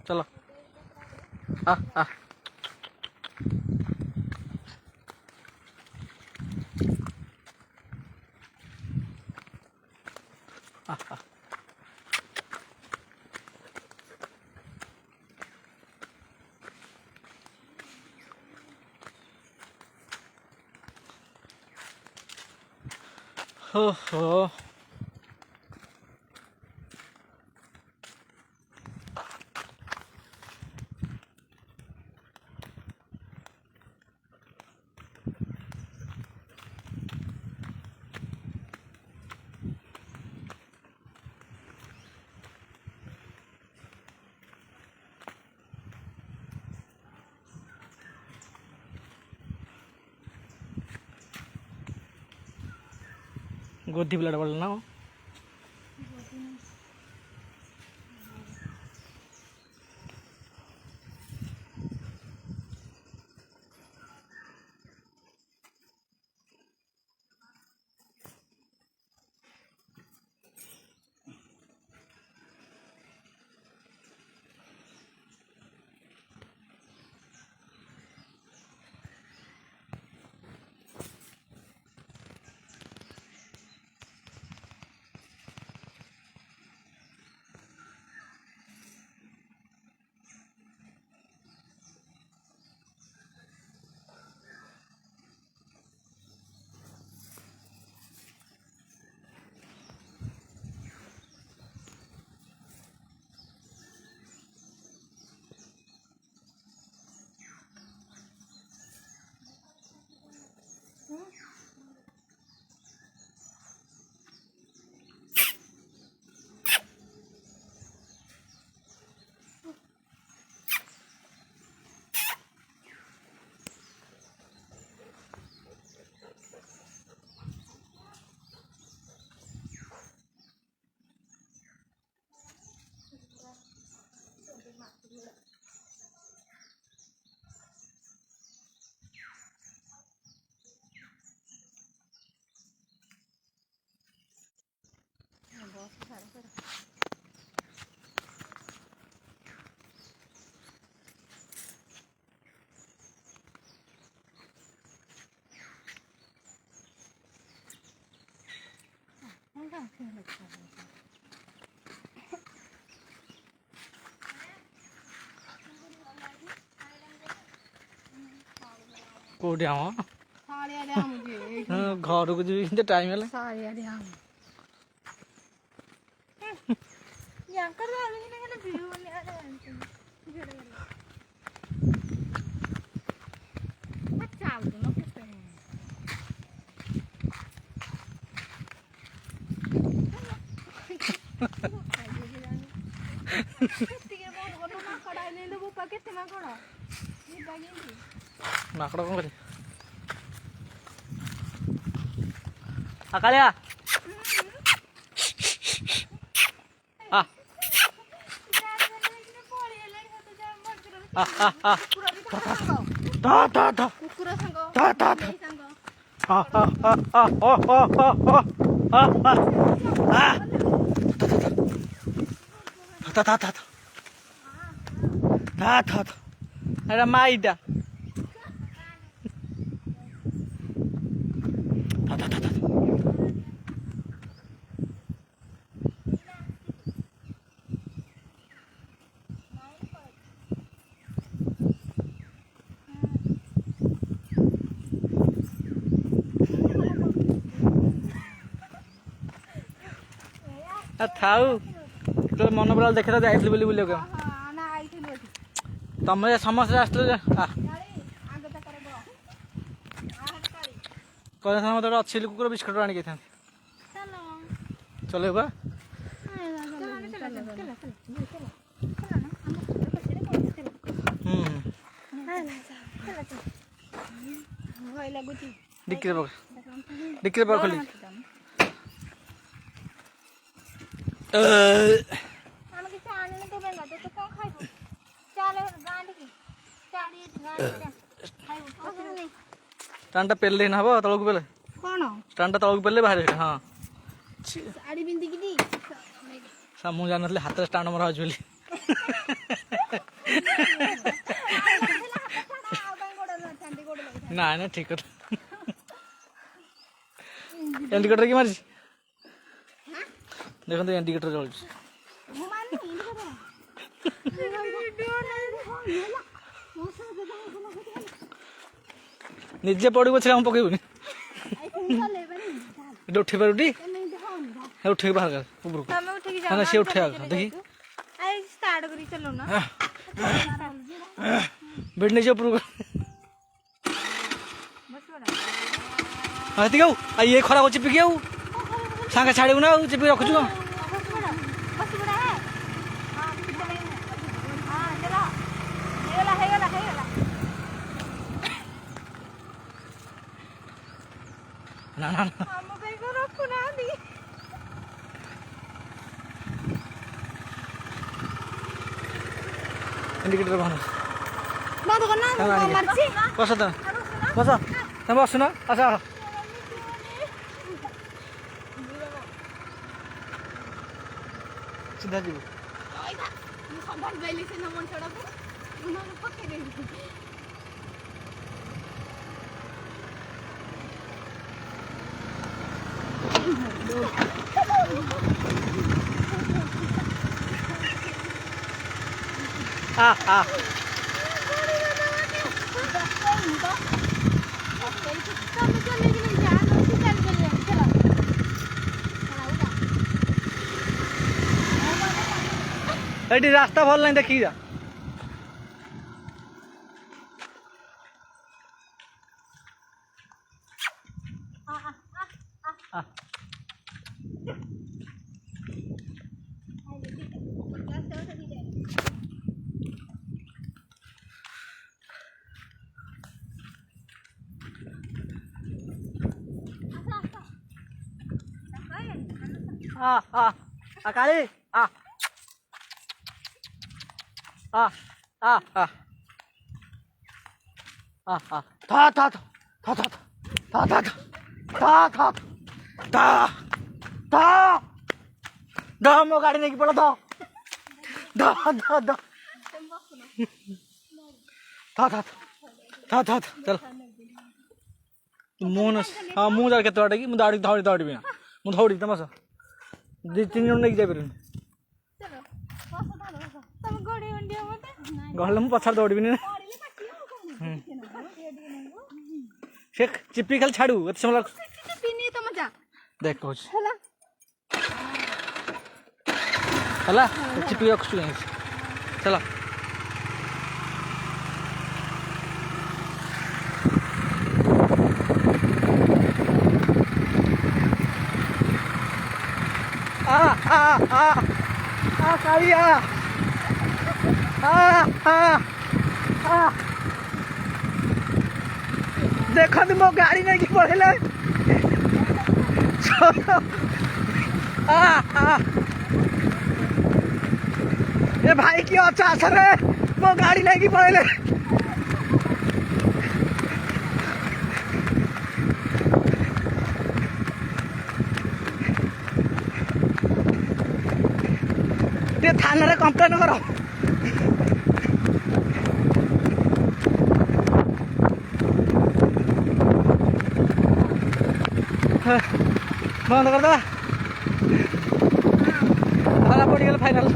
चलो आ आ आ, आ। हो हो गोदी ब्लड बोल ना कोडी हम घर को जी टाइम है माकड़ कौन करे अकालिया आ आ आ आ ता ता ता ता ता आ आ आ आ ओ ओ ओ आ आ ता ता ता ता ता अरे माइडा ता ता ता थाऊ तो मन पड़ा देखा जाइल बोली बोल तुम समस्त आस मत अच्छी कुकुर बिस्कुट आनी चलो बा डिक्की खोली स्टांडा पेले ना हबो तळक पेले कोन स्टांडा तळक पेले बाहर हां साड़ी बिंदी की दी सामु जानले हाथ स्टांड मरा होजली ना ना ठीक कथा इंडिकेटर की मारी देखो तो इंडिकेटर जल निजे पड़ू पछे हम पकेबुनी उठे पार उठी उठे बाहर कर ऊपर ना से उठे देखी स्टार्ट करी चलो ना बैठने से ऊपर हाँ ठीक है ये खरा को चिपकी आऊ सांगे छाड़ू ना चिपकी रखुचु ना ना इंडिकेटर बहाना बंद करना मर्जी बस बस तुम बस ना अच्छा सीधा जीव एटी रास्ता भल नहीं देखी जा काली था था था था था था था था था था था दा मो गाड़ी नहीं पड़ा था दा दा दा था था था था चल मोन हाँ मुँह जा केते बाटे कि मु दाड़ी दौड़ी दौड़ी बिना मु दौड़ी तमाशा दी तीन जन नहीं जाई परनी गहले मु पछाड़ दौड़ी बिना से चिप्पी खाली छाड़ू एत समय देख कहूँ है चिप्पी रखु चला कालिया देखो तुम गाड़ी नहीं पड़े ये भाई की अच्छा असर है वो गाड़ी नहीं पड़े थाना रे कंप्लेन करो बंद कर दो धरा पड़ गया फाइनल